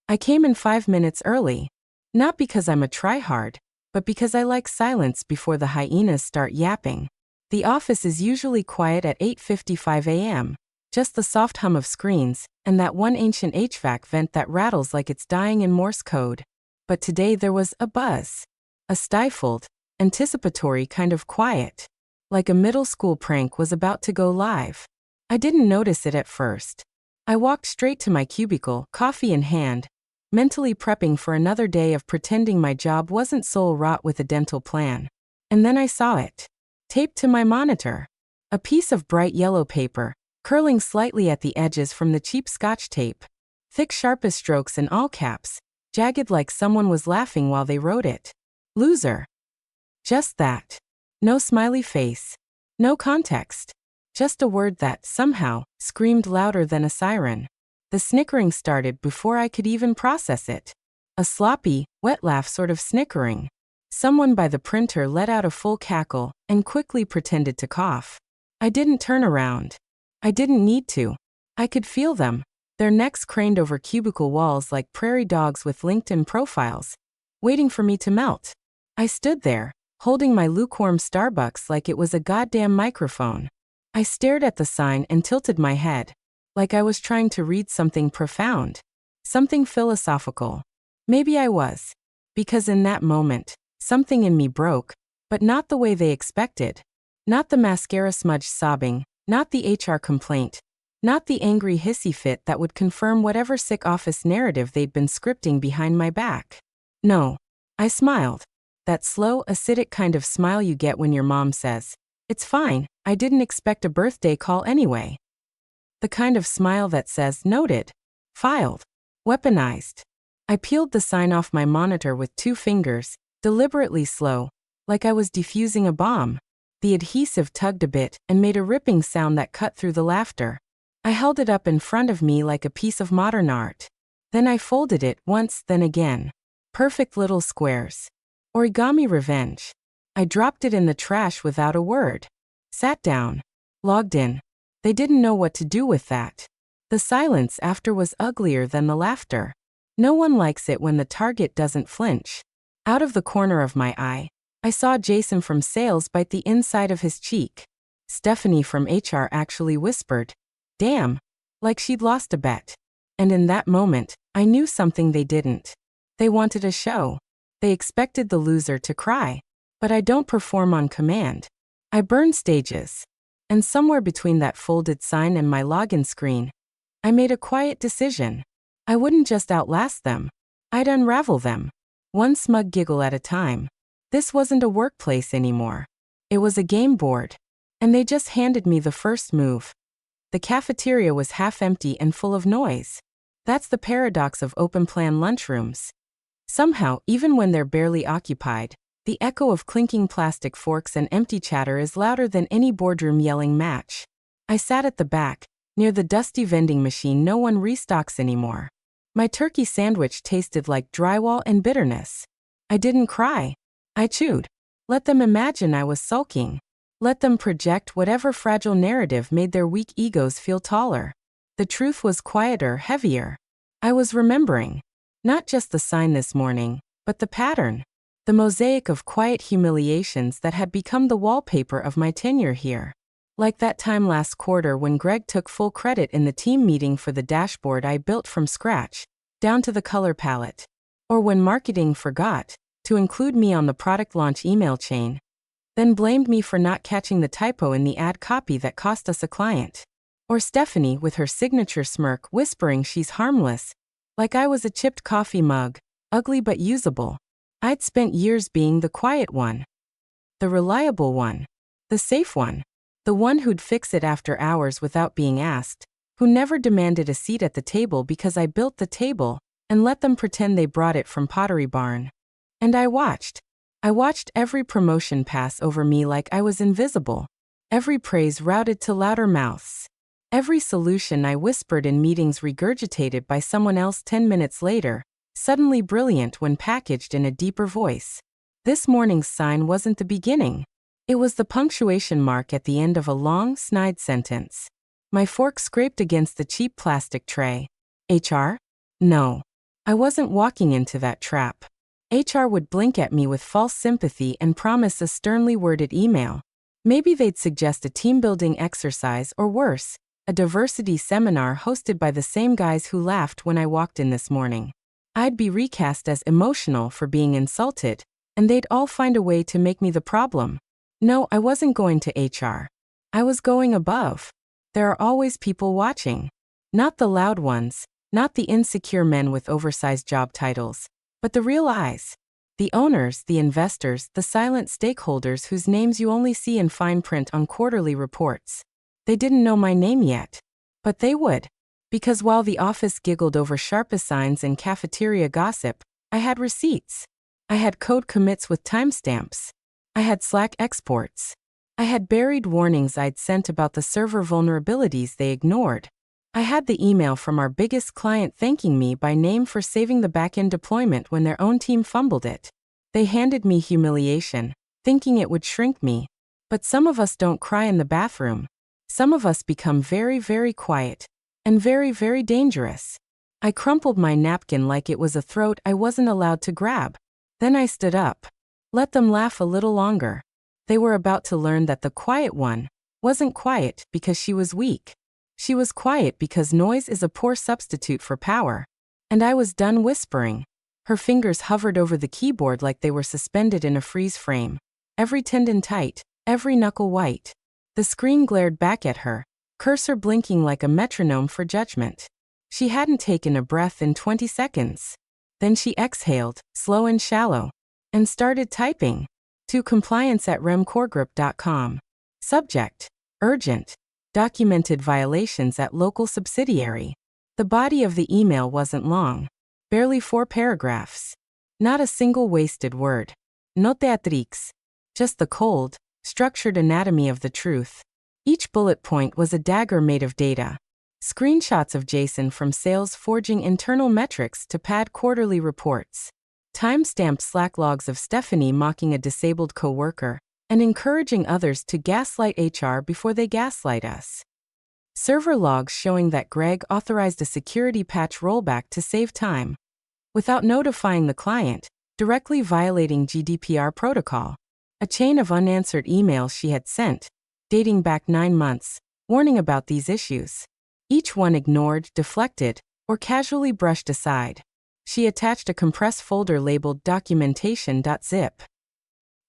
I came in 5 minutes early. Not because I'm a tryhard, but because I like silence before the hyenas start yapping. The office is usually quiet at 8:55 a.m., just the soft hum of screens, and that one ancient HVAC vent that rattles like it's dying in Morse code. But today there was a buzz. A stifled, anticipatory kind of quiet. Like a middle school prank was about to go live. I didn't notice it at first. I walked straight to my cubicle, coffee in hand, mentally prepping for another day of pretending my job wasn't soul rot with a dental plan. And then I saw it. Taped to my monitor. A piece of bright yellow paper, curling slightly at the edges from the cheap Scotch tape. Thick sharp as strokes in all caps, jagged like someone was laughing while they wrote it. Loser. Just that. No smiley face. No context. Just a word that, somehow, screamed louder than a siren. The snickering started before I could even process it. A sloppy, wet laugh sort of snickering. Someone by the printer let out a full cackle and quickly pretended to cough. I didn't turn around. I didn't need to. I could feel them, their necks craned over cubicle walls like prairie dogs with LinkedIn profiles, waiting for me to melt. I stood there, holding my lukewarm Starbucks like it was a goddamn microphone. I stared at the sign and tilted my head, like I was trying to read something profound, something philosophical. Maybe I was, because in that moment, something in me broke, but not the way they expected. Not the mascara smudge sobbing, not the HR complaint, not the angry hissy fit that would confirm whatever sick office narrative they'd been scripting behind my back. No. I smiled. That slow, acidic kind of smile you get when your mom says, "It's fine, I didn't expect a birthday call anyway." The kind of smile that says, "Noted. Filed. Weaponized." I peeled the sign off my monitor with 2 fingers, deliberately slow, like I was defusing a bomb. The adhesive tugged a bit and made a ripping sound that cut through the laughter. I held it up in front of me like a piece of modern art. Then I folded it once, then again. Perfect little squares. Origami revenge. I dropped it in the trash without a word. Sat down. Logged in. They didn't know what to do with that. The silence after was uglier than the laughter. No one likes it when the target doesn't flinch. Out of the corner of my eye, I saw Jason from sales bite the inside of his cheek. Stephanie from HR actually whispered, "Damn," like she'd lost a bet. And in that moment, I knew something they didn't. They wanted a show. They expected the loser to cry. But I don't perform on command. I burn stages. And somewhere between that folded sign and my login screen, I made a quiet decision. I wouldn't just outlast them. I'd unravel them. One smug giggle at a time. This wasn't a workplace anymore. It was a game board. And they just handed me the first move. The cafeteria was half empty and full of noise. That's the paradox of open-plan lunchrooms. Somehow, even when they're barely occupied, the echo of clinking plastic forks and empty chatter is louder than any boardroom yelling match. I sat at the back, near the dusty vending machine no one restocks anymore. My turkey sandwich tasted like drywall and bitterness. I didn't cry. I chewed. Let them imagine I was sulking. Let them project whatever fragile narrative made their weak egos feel taller. The truth was quieter, heavier. I was remembering. Not just the sign this morning, but the pattern. The mosaic of quiet humiliations that had become the wallpaper of my tenure here. Like that time last quarter when Greg took full credit in the team meeting for the dashboard I built from scratch, down to the color palette. Or when marketing forgot to include me on the product launch email chain, then blamed me for not catching the typo in the ad copy that cost us a client. Or Stephanie with her signature smirk whispering she's harmless, like I was a chipped coffee mug, ugly but usable. I'd spent years being the quiet one. The reliable one. The safe one. The one who'd fix it after hours without being asked, who never demanded a seat at the table because I built the table and let them pretend they brought it from Pottery Barn. And I watched. I watched every promotion pass over me like I was invisible. Every praise routed to louder mouths. Every solution I whispered in meetings regurgitated by someone else 10 minutes later, suddenly brilliant when packaged in a deeper voice. This morning's sign wasn't the beginning. It was the punctuation mark at the end of a long, snide sentence. My fork scraped against the cheap plastic tray. HR? No. I wasn't walking into that trap. HR would blink at me with false sympathy and promise a sternly worded email. Maybe they'd suggest a team-building exercise or worse, a diversity seminar hosted by the same guys who laughed when I walked in this morning. I'd be recast as emotional for being insulted, and they'd all find a way to make me the problem. No, I wasn't going to HR. I was going above. There are always people watching. Not the loud ones, not the insecure men with oversized job titles, but the real eyes. The owners, the investors, the silent stakeholders whose names you only see in fine print on quarterly reports. They didn't know my name yet. But they would. Because while the office giggled over Sharpa signs and cafeteria gossip, I had receipts. I had code commits with timestamps. I had Slack exports. I had buried warnings I'd sent about the server vulnerabilities they ignored. I had the email from our biggest client thanking me by name for saving the backend deployment when their own team fumbled it. They handed me humiliation, thinking it would shrink me. But some of us don't cry in the bathroom. Some of us become very, very quiet. And very, very dangerous. I crumpled my napkin like it was a throat I wasn't allowed to grab. Then I stood up. Let them laugh a little longer. They were about to learn that the quiet one wasn't quiet because she was weak. She was quiet because noise is a poor substitute for power. And I was done whispering. Her fingers hovered over the keyboard like they were suspended in a freeze frame. Every tendon tight, every knuckle white. The screen glared back at her, cursor blinking like a metronome for judgment. She hadn't taken a breath in 20 seconds. Then she exhaled, slow and shallow, and started typing. To compliance@remcoregroup.com. Subject: urgent. Documented violations at local subsidiary. The body of the email wasn't long. Barely 4 paragraphs. Not a single wasted word. No teatrix. Just the cold, structured anatomy of the truth. Each bullet point was a dagger made of data. Screenshots of Jason from sales forging internal metrics to pad quarterly reports. Time-stamped Slack logs of Stephanie mocking a disabled coworker and encouraging others to gaslight HR before they gaslight us. Server logs showing that Greg authorized a security patch rollback to save time without notifying the client, directly violating GDPR protocol. A chain of unanswered emails she had sent, dating back 9 months, warning about these issues. Each one ignored, deflected, or casually brushed aside. She attached a compressed folder labeled documentation.zip.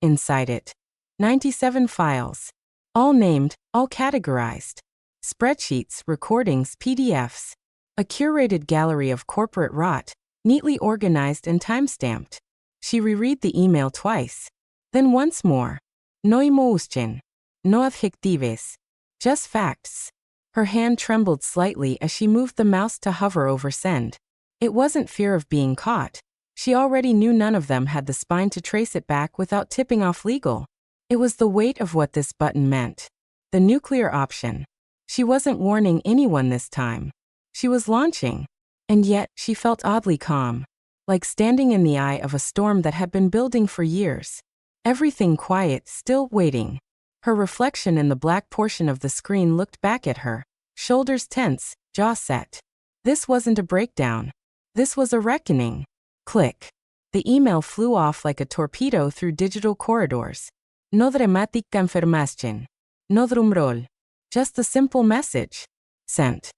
Inside it, 97 files. All named, all categorized. Spreadsheets, recordings, PDFs. A curated gallery of corporate rot, neatly organized and time-stamped. She reread the email twice. Then once more. No emotion. No adjectives. Just facts. Her hand trembled slightly as she moved the mouse to hover over send. It wasn't fear of being caught. She already knew none of them had the spine to trace it back without tipping off legal. It was the weight of what this button meant. The nuclear option. She wasn't warning anyone this time. She was launching. And yet, she felt oddly calm. Like standing in the eye of a storm that had been building for years. Everything quiet, still waiting. Her reflection in the black portion of the screen looked back at her, shoulders tense, jaw set. This wasn't a breakdown. This was a reckoning. Click. The email flew off like a torpedo through digital corridors. No dramática información. No drumroll. Just the simple message. Sent.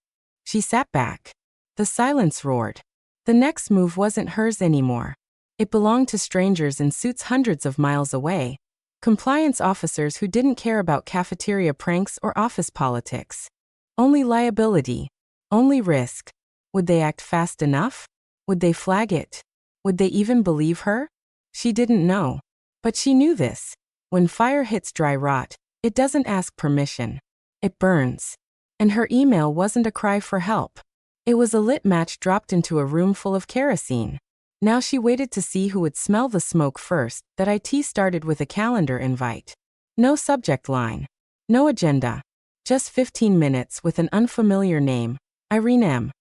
She sat back. The silence roared. The next move wasn't hers anymore. It belonged to strangers in suits hundreds of miles away. Compliance officers who didn't care about cafeteria pranks or office politics. Only liability. Only risk. Would they act fast enough? Would they flag it? Would they even believe her? She didn't know. But she knew this. When fire hits dry rot, it doesn't ask permission. It burns. And her email wasn't a cry for help. It was a lit match dropped into a room full of kerosene. Now she waited to see who would smell the smoke first. That IT started with a calendar invite. No subject line. No agenda. Just 15 minutes with an unfamiliar name, Irene M.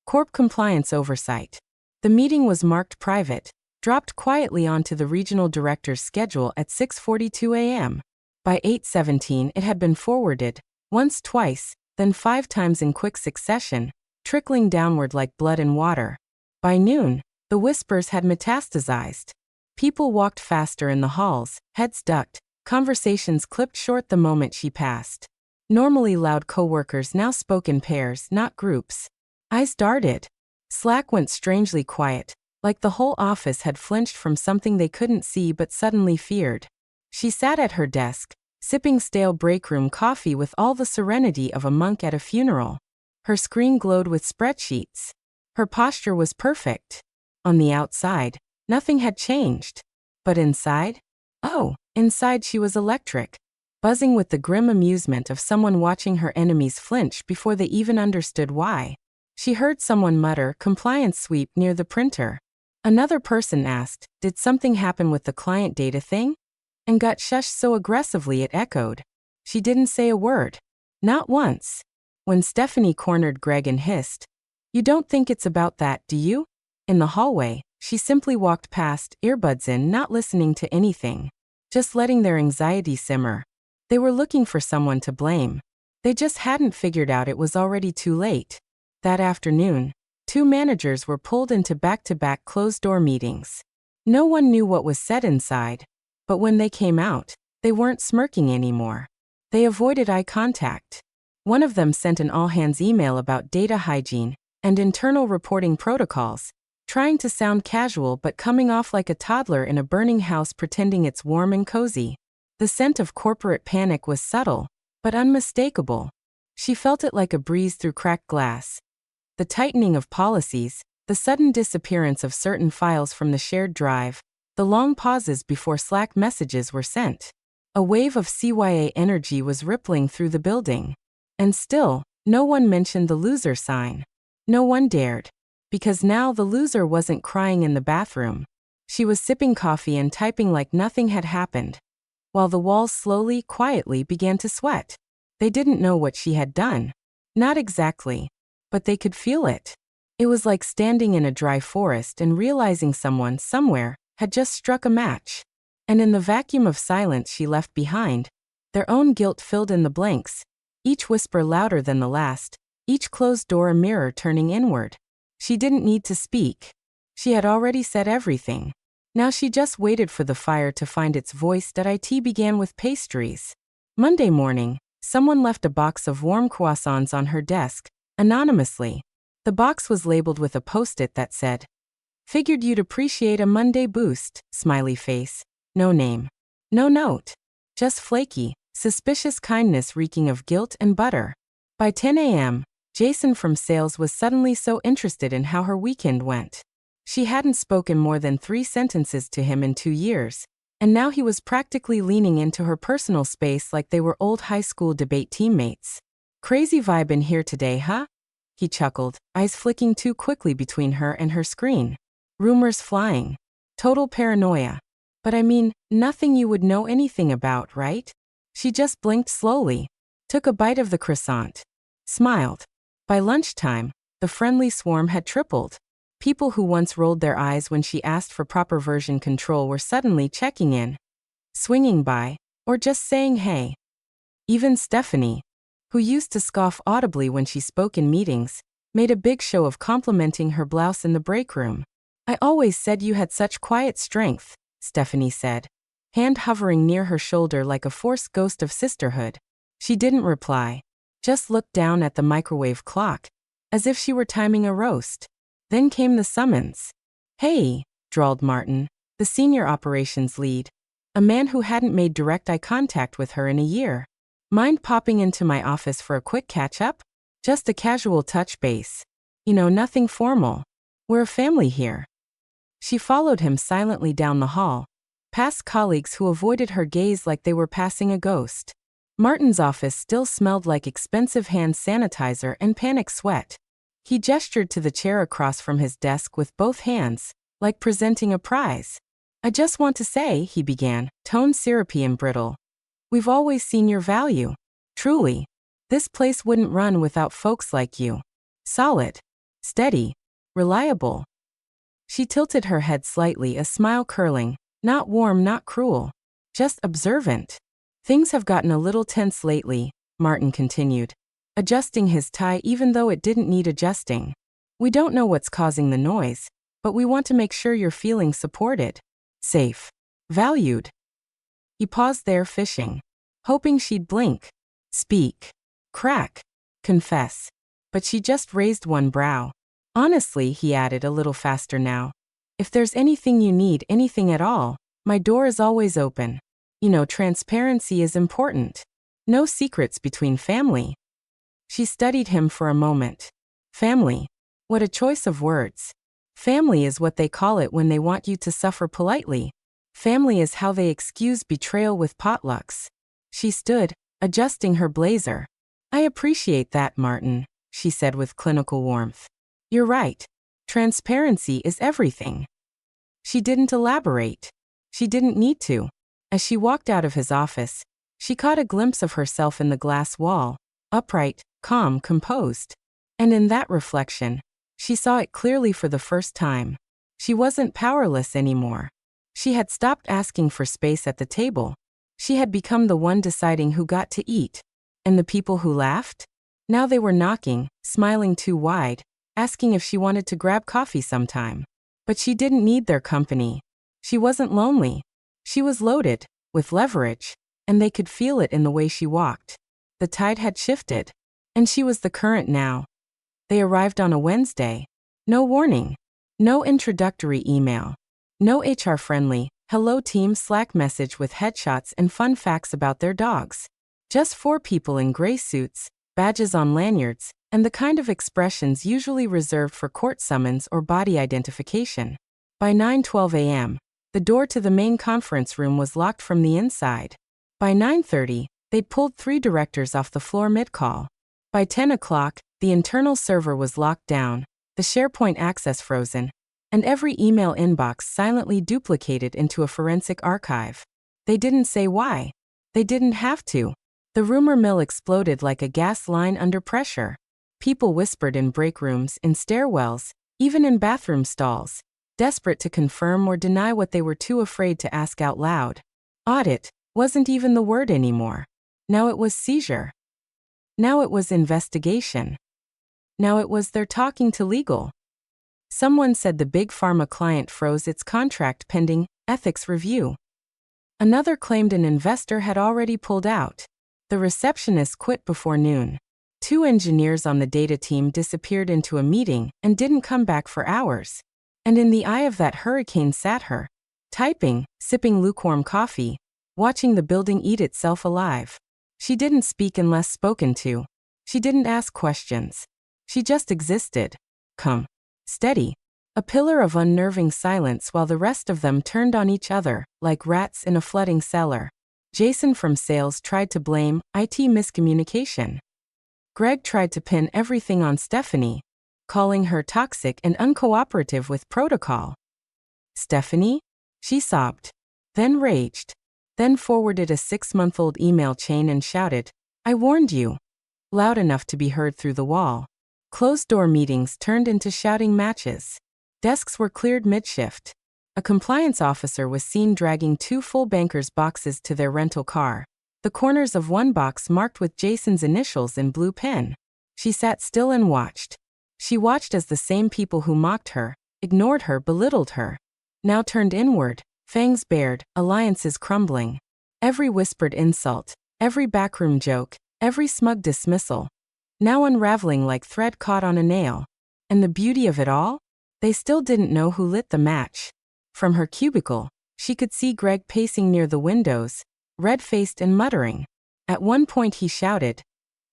Corp Compliance Oversight. The meeting was marked private, dropped quietly onto the regional director's schedule at 6:42 a.m. By 8:17 it had been forwarded, once, twice, then 5 times in quick succession, trickling downward like blood and water. By noon, The whispers had metastasized. People walked faster in the halls, heads ducked, conversations clipped short the moment she passed. Normally loud coworkers now spoke in pairs, not groups. Eyes darted. Slack went strangely quiet, like the whole office had flinched from something they couldn't see but suddenly feared. She sat at her desk, sipping stale break-room coffee with all the serenity of a monk at a funeral. Her screen glowed with spreadsheets. Her posture was perfect. On the outside, nothing had changed. But inside? Oh, inside she was electric, buzzing with the grim amusement of someone watching her enemies flinch before they even understood why. She heard someone mutter compliance sweep near the printer. Another person asked, did something happen with the client data thing? And got shushed so aggressively it echoed. She didn't say a word. Not once. When Stephanie cornered Greg and hissed, "You don't think it's about that, do you?" In the hallway, she simply walked past, earbuds in, not listening to anything. Just letting their anxiety simmer. They were looking for someone to blame. They just hadn't figured out it was already too late. That afternoon, 2 managers were pulled into back-to-back closed-door meetings. No one knew what was said inside, but when they came out, they weren't smirking anymore. They avoided eye contact. One of them sent an all-hands email about data hygiene and internal reporting protocols, trying to sound casual but coming off like a toddler in a burning house pretending it's warm and cozy. The scent of corporate panic was subtle, but unmistakable. She felt it like a breeze through cracked glass. The tightening of policies, the sudden disappearance of certain files from the shared drive, the long pauses before Slack messages were sent. A wave of CYA energy was rippling through the building. And still, no one mentioned the loser sign. No one dared. Because now the loser wasn't crying in the bathroom. She was sipping coffee and typing like nothing had happened, while the walls slowly, quietly began to sweat. They didn't know what she had done. Not exactly. But they could feel it. It was like standing in a dry forest and realizing someone, somewhere, had just struck a match. And in the vacuum of silence she left behind, their own guilt filled in the blanks, each whisper louder than the last, each closed door a mirror turning inward. She didn't need to speak. She had already said everything. Now she just waited for the fire to find its voice. IT began with pastries. Monday morning, someone left a box of warm croissants on her desk, anonymously. The box was labeled with a post-it that said, "Figured you'd appreciate a Monday boost," smiley face. No name. No note. Just flaky, suspicious kindness reeking of guilt and butter. By 10 a.m., Jason from sales was suddenly so interested in how her weekend went. She hadn't spoken more than 3 sentences to him in 2 years, and now he was practically leaning into her personal space like they were old high school debate teammates. "Crazy vibe in here today, huh?" He chuckled, eyes flicking too quickly between her and her screen. Rumors flying. Total paranoia. But I mean, nothing you would know anything about, right? She just blinked slowly, took a bite of the croissant, smiled. By lunchtime, the friendly swarm had tripled. People who once rolled their eyes when she asked for proper version control were suddenly checking in, swinging by, or just saying hey. Even Stephanie, who used to scoff audibly when she spoke in meetings, made a big show of complimenting her blouse in the break room. "I always said you had such quiet strength," Stephanie said, hand hovering near her shoulder like a forced ghost of sisterhood. She didn't reply, just looked down at the microwave clock, as if she were timing a roast. Then came the summons. "Hey," drawled Martin, the senior operations lead, a man who hadn't made direct eye contact with her in a year. "Mind popping into my office for a quick catch-up? Just a casual touch base. You know, nothing formal. We're a family here." She followed him silently down the hall, past colleagues who avoided her gaze like they were passing a ghost. Martin's office still smelled like expensive hand sanitizer and panic sweat. He gestured to the chair across from his desk with both hands, like presenting a prize. "I just want to say," he began, tone syrupy and brittle, "we've always seen your value. Truly. This place wouldn't run without folks like you. Solid. Steady. Reliable." She tilted her head slightly, a smile curling, not warm, not cruel. Just observant. "Things have gotten a little tense lately," Martin continued, adjusting his tie even though it didn't need adjusting. "We don't know what's causing the noise, but we want to make sure you're feeling supported, safe, valued. He paused there, fishing, hoping she'd blink, speak, crack, confess. But she just raised one brow. Honestly, he added a little faster now, if there's anything you need, anything at all, my door is always open. You know, transparency is important. No secrets between family. She studied him for a moment. Family. What a choice of words. Family is what they call it when they want you to suffer politely. Family is how they excuse betrayal with potlucks. She stood, adjusting her blazer. I appreciate that, Martin, she said with clinical warmth. You're right. Transparency is everything. She didn't elaborate. She didn't need to. As she walked out of his office, she caught a glimpse of herself in the glass wall, upright, calm, composed. And in that reflection, she saw it clearly for the first time. She wasn't powerless anymore. She had stopped asking for space at the table. She had become the one deciding who got to eat. And the people who laughed? Now they were knocking, smiling too wide, asking if she wanted to grab coffee sometime. But she didn't need their company. She wasn't lonely. She was loaded, with leverage, and they could feel it in the way she walked. The tide had shifted, and she was the current now. They arrived on a Wednesday. No warning. No introductory email. No HR-friendly, hello team Slack message with headshots and fun facts about their dogs. Just 4 people in gray suits, badges on lanyards, and the kind of expressions usually reserved for court summons or body identification. By 9:12 a.m., the door to the main conference room was locked from the inside. By 9:30, they'd pulled 3 directors off the floor mid-call. By 10 o'clock, the internal server was locked down, the SharePoint access frozen, and every email inbox silently duplicated into a forensic archive. They didn't say why. They didn't have to. The rumor mill exploded like a gas line under pressure. People whispered in break rooms, in stairwells, even in bathroom stalls, desperate to confirm or deny what they were too afraid to ask out loud. Audit wasn't even the word anymore. Now it was seizure. Now it was investigation. Now it was they're talking to legal. Someone said the big pharma client froze its contract pending ethics review. Another claimed an investor had already pulled out. The receptionist quit before noon. 2 engineers on the data team disappeared into a meeting and didn't come back for hours. And in the eye of that hurricane sat her, typing, sipping lukewarm coffee, watching the building eat itself alive. She didn't speak unless spoken to. She didn't ask questions. She just existed. Calm, steady. A pillar of unnerving silence while the rest of them turned on each other, like rats in a flooding cellar. Jason from sales tried to blame IT miscommunication. Greg tried to pin everything on Stephanie, calling her toxic and uncooperative with protocol. Stephanie? She sobbed, then raged, then forwarded a 6-month-old email chain and shouted, I warned you, loud enough to be heard through the wall. Closed-door meetings turned into shouting matches. Desks were cleared mid-shift. A compliance officer was seen dragging 2 full bankers' boxes to their rental car, the corners of one box marked with Jason's initials in blue pen. She sat still and watched. She watched as the same people who mocked her, ignored her, belittled her, now turned inward, fangs bared, alliances crumbling. Every whispered insult, every backroom joke, every smug dismissal, now unraveling like thread caught on a nail. And the beauty of it all? They still didn't know who lit the match. From her cubicle, she could see Greg pacing near the windows, red-faced and muttering. At one point he shouted,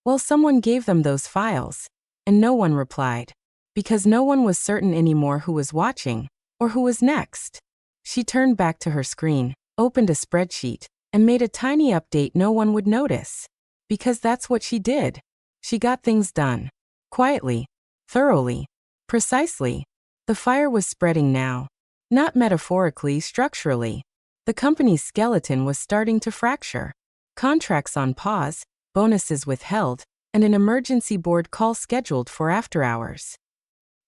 well, someone gave them those files. And no one replied. Because no one was certain anymore who was watching, or who was next. She turned back to her screen, opened a spreadsheet, and made a tiny update no one would notice. Because that's what she did. She got things done. Quietly. Thoroughly. Precisely. The fire was spreading now. Not metaphorically, structurally. The company's skeleton was starting to fracture. Contracts on pause, bonuses withheld, and an emergency board call scheduled for after hours.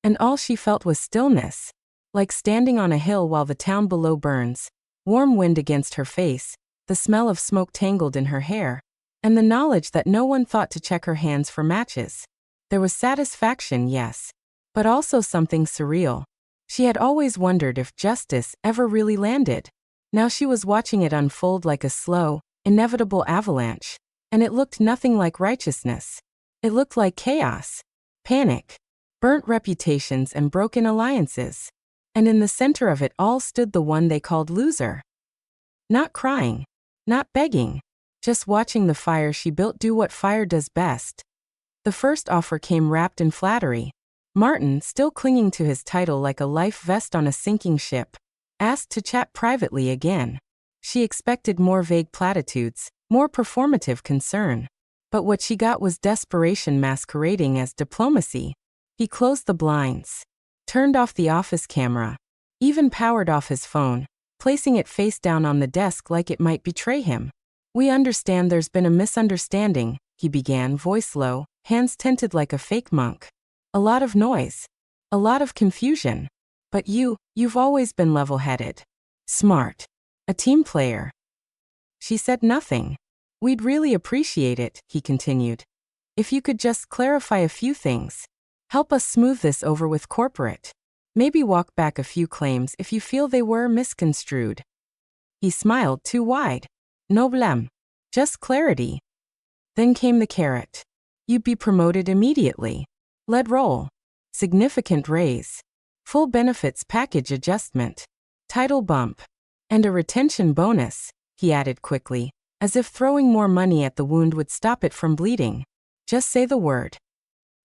And all she felt was stillness. Like standing on a hill while the town below burns. Warm wind against her face, the smell of smoke tangled in her hair, and the knowledge that no one thought to check her hands for matches. There was satisfaction, yes. But also something surreal. She had always wondered if justice ever really landed. Now she was watching it unfold like a slow, inevitable avalanche, and it looked nothing like righteousness. It looked like chaos, panic, burnt reputations and broken alliances. And in the center of it all stood the one they called loser. Not crying, not begging, just watching the fire she built do what fire does best. The first offer came wrapped in flattery. Martin, still clinging to his title like a life vest on a sinking ship, asked to chat privately again. She expected more vague platitudes, more performative concern. But what she got was desperation masquerading as diplomacy. He closed the blinds, turned off the office camera, even powered off his phone, placing it face down on the desk like it might betray him. "We understand there's been a misunderstanding," he began, voice low, hands tented like a fake monk. "A lot of noise. A lot of confusion. But you've always been level-headed. Smart. A team player." She said nothing. "We'd really appreciate it," he continued, "if you could just clarify a few things. Help us smooth this over with corporate. Maybe walk back a few claims if you feel they were misconstrued." He smiled too wide. "No blame. Just clarity." Then came the carrot. "You'd be promoted immediately. Lead role. Significant raise. Full benefits package adjustment. Title bump. And a retention bonus," he added quickly, as if throwing more money at the wound would stop it from bleeding. "Just say the word."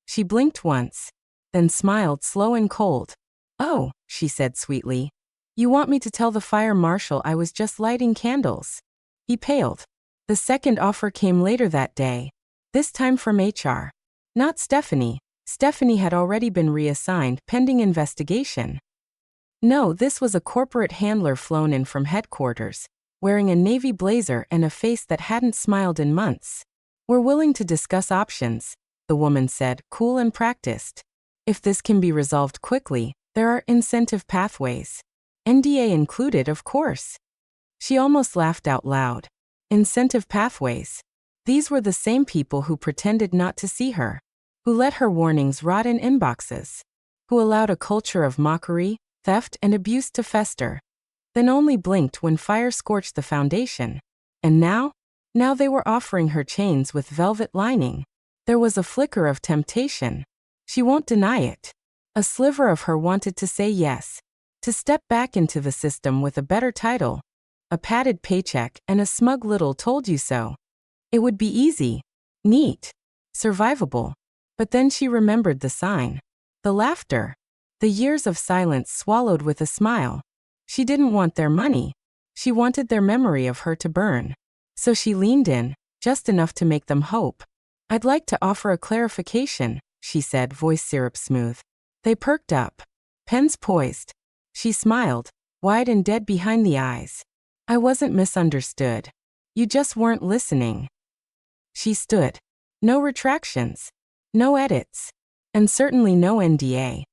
She blinked once, then smiled slow and cold. "Oh," she said sweetly. "You want me to tell the fire marshal I was just lighting candles?" He paled. The second offer came later that day, this time from HR. Not Stephanie. Stephanie had already been reassigned pending investigation. No, this was a corporate handler flown in from headquarters, wearing a navy blazer and a face that hadn't smiled in months. "We're willing to discuss options," the woman said, cool and practiced. "If this can be resolved quickly, there are incentive pathways. NDA included, of course." She almost laughed out loud. Incentive pathways. These were the same people who pretended not to see her, who let her warnings rot in inboxes, who allowed a culture of mockery, theft, and abuse to fester, then only blinked when fire scorched the foundation. And now they were offering her chains with velvet lining. There was a flicker of temptation. She won't deny it. A sliver of her wanted to say yes, to step back into the system with a better title, a padded paycheck, and a smug little "told you so." It would be easy, neat, survivable. But then she remembered the sign. The laughter. The years of silence swallowed with a smile. She didn't want their money. She wanted their memory of her to burn. So she leaned in, just enough to make them hope. "I'd like to offer a clarification," she said, voice syrup smooth. They perked up. Pens poised. She smiled, wide and dead behind the eyes. "I wasn't misunderstood. You just weren't listening." She stood. No retractions. No edits. And certainly no NDA.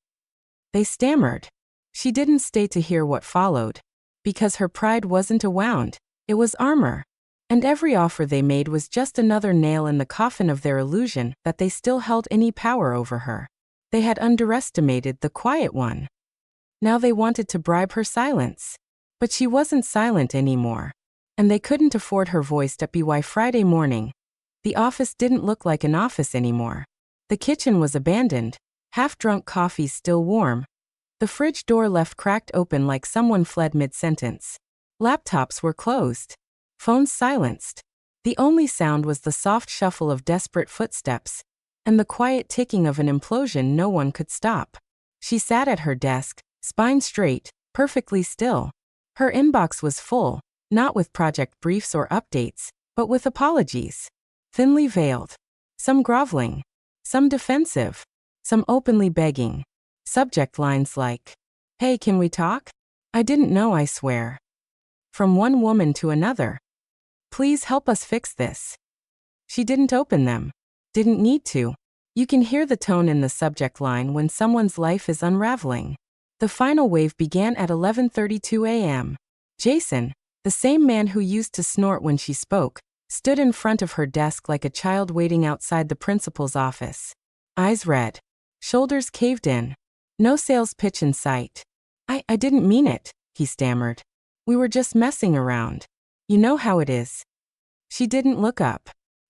They stammered. She didn't stay to hear what followed. Because her pride wasn't a wound, it was armor. And every offer they made was just another nail in the coffin of their illusion that they still held any power over her. They had underestimated the quiet one. Now they wanted to bribe her silence. But she wasn't silent anymore. And they couldn't afford her voice to be why Friday morning. The office didn't look like an office anymore. The kitchen was abandoned, half-drunk coffee still warm. The fridge door left cracked open like someone fled mid-sentence. Laptops were closed. Phones silenced. The only sound was the soft shuffle of desperate footsteps, and the quiet ticking of an implosion no one could stop. She sat at her desk, spine straight, perfectly still. Her inbox was full, not with project briefs or updates, but with apologies. Thinly veiled. Some groveling. Some defensive. Some openly begging. Subject lines like, "Hey, can we talk? I didn't know, I swear." From one woman to another. "Please help us fix this." She didn't open them. Didn't need to. You can hear the tone in the subject line when someone's life is unraveling. The final wave began at 11:32 a.m. Jason, the same man who used to snort when she spoke, stood in front of her desk like a child waiting outside the principal's office. Eyes red. Shoulders caved in. No sales pitch in sight. I didn't mean it, he stammered. We were just messing around. You know how it is. She didn't look up.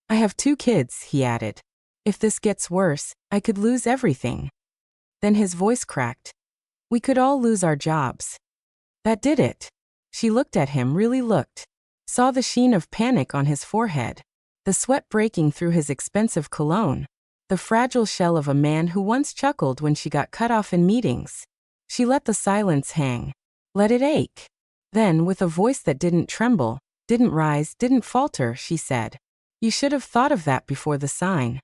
I have 2 kids, he added. If this gets worse, I could lose everything. Then his voice cracked. We could all lose our jobs. That did it. She looked at him, really looked. Saw the sheen of panic on his forehead. The sweat breaking through his expensive cologne. The fragile shell of a man who once chuckled when she got cut off in meetings. She let the silence hang. Let it ache. Then, with a voice that didn't tremble, didn't rise, didn't falter, she said, You should have thought of that before the sign.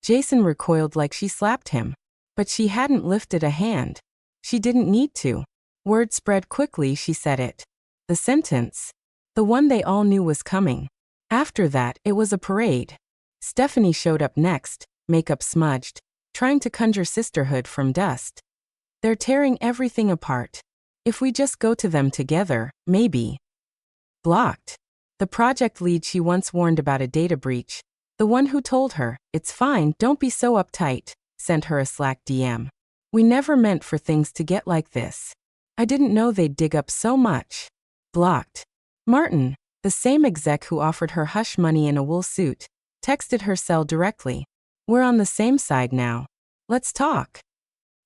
Jason recoiled like she slapped him. But she hadn't lifted a hand. She didn't need to. Word spread quickly, she said it. The sentence. The one they all knew was coming. After that, it was a parade. Stephanie showed up next, makeup smudged, trying to conjure sisterhood from dust. They're tearing everything apart. If we just go to them together, maybe. Blocked. The project lead she once warned about a data breach, the one who told her, It's fine, don't be so uptight, sent her a Slack DM. We never meant for things to get like this. I didn't know they'd dig up so much. Blocked. Martin, the same exec who offered her hush money in a wool suit, texted her cell directly. We're on the same side now. Let's talk.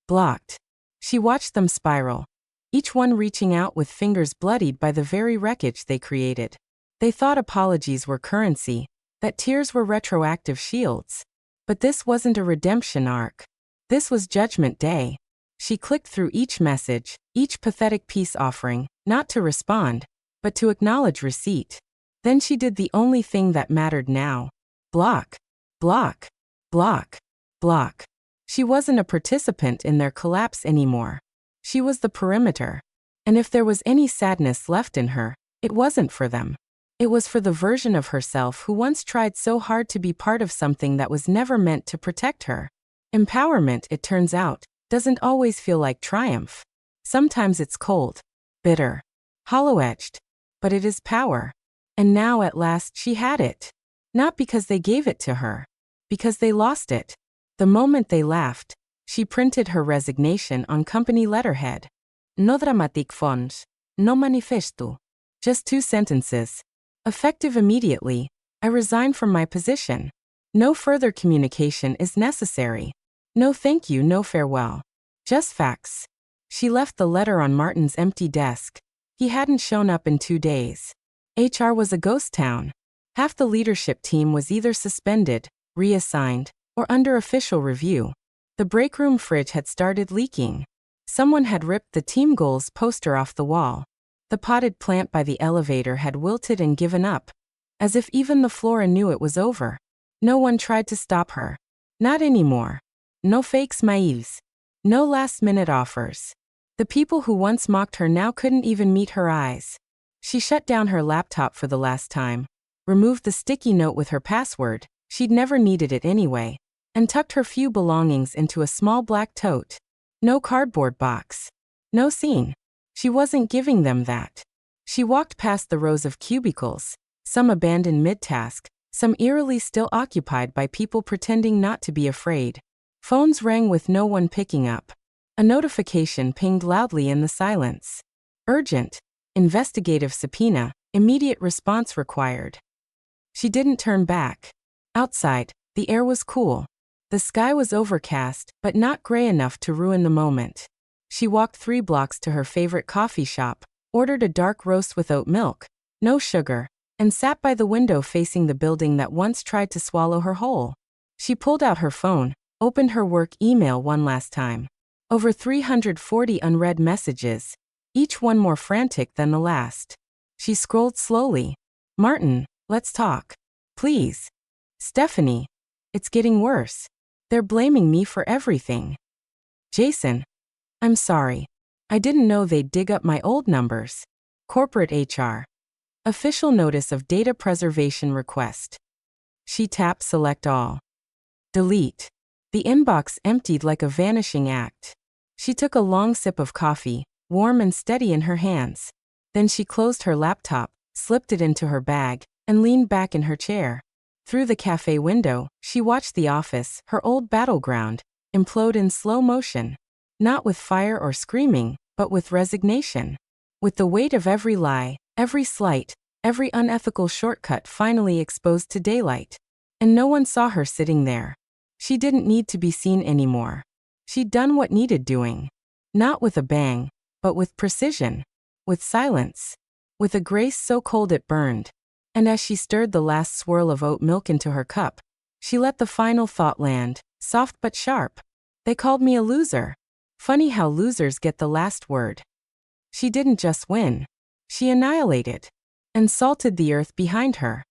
Blocked. She watched them spiral, each one reaching out with fingers bloodied by the very wreckage they created. They thought apologies were currency, that tears were retroactive shields. But this wasn't a redemption arc. This was Judgment Day. She clicked through each message, each pathetic peace offering, not to respond, but to acknowledge receipt. Then she did the only thing that mattered now. Block. Block. Block. Block. She wasn't a participant in their collapse anymore. She was the perimeter. And if there was any sadness left in her, it wasn't for them. It was for the version of herself who once tried so hard to be part of something that was never meant to protect her. Empowerment, it turns out, doesn't always feel like triumph. Sometimes it's cold, bitter, hollow-edged, but it is power. And now at last she had it. Not because they gave it to her, because they lost it. The moment they laughed, she printed her resignation on company letterhead. No dramatic fonts, no manifesto. Just 2 sentences. Effective immediately, I resign from my position. No further communication is necessary. No thank you, no farewell. Just facts. She left the letter on Martin's empty desk. He hadn't shown up in 2 days. HR was a ghost town. Half the leadership team was either suspended, reassigned, or under official review. The break room fridge had started leaking. Someone had ripped the team goals poster off the wall. The potted plant by the elevator had wilted and given up, as if even the flora knew it was over. No one tried to stop her. Not anymore. No fake smiles. No last-minute offers. The people who once mocked her now couldn't even meet her eyes. She shut down her laptop for the last time, removed the sticky note with her password, she'd never needed it anyway, and tucked her few belongings into a small black tote. No cardboard box. No scene. She wasn't giving them that. She walked past the rows of cubicles, some abandoned mid-task, some eerily still occupied by people pretending not to be afraid. Phones rang with no one picking up. A notification pinged loudly in the silence. Urgent. Investigative subpoena. Immediate response required. She didn't turn back. Outside, the air was cool. The sky was overcast, but not gray enough to ruin the moment. She walked 3 blocks to her favorite coffee shop, ordered a dark roast with oat milk, no sugar, and sat by the window facing the building that once tried to swallow her whole. She pulled out her phone, opened her work email one last time. Over 340 unread messages, each one more frantic than the last. She scrolled slowly. Martin, let's talk. Please. Stephanie. It's getting worse. They're blaming me for everything. Jason. I'm sorry. I didn't know they'd dig up my old numbers. Corporate HR. Official notice of data preservation request. She tapped select all. Delete. The inbox emptied like a vanishing act. She took a long sip of coffee, warm and steady in her hands. Then she closed her laptop, slipped it into her bag, and leaned back in her chair. Through the cafe window, she watched the office, her old battleground, implode in slow motion. Not with fire or screaming, but with resignation. With the weight of every lie, every slight, every unethical shortcut finally exposed to daylight. And no one saw her sitting there. She didn't need to be seen anymore. She'd done what needed doing. Not with a bang, but with precision. With silence. With a grace so cold it burned. And as she stirred the last swirl of oat milk into her cup, she let the final thought land, soft but sharp. They called me a loser. Funny how losers get the last word. She didn't just win. She annihilated. And salted the earth behind her.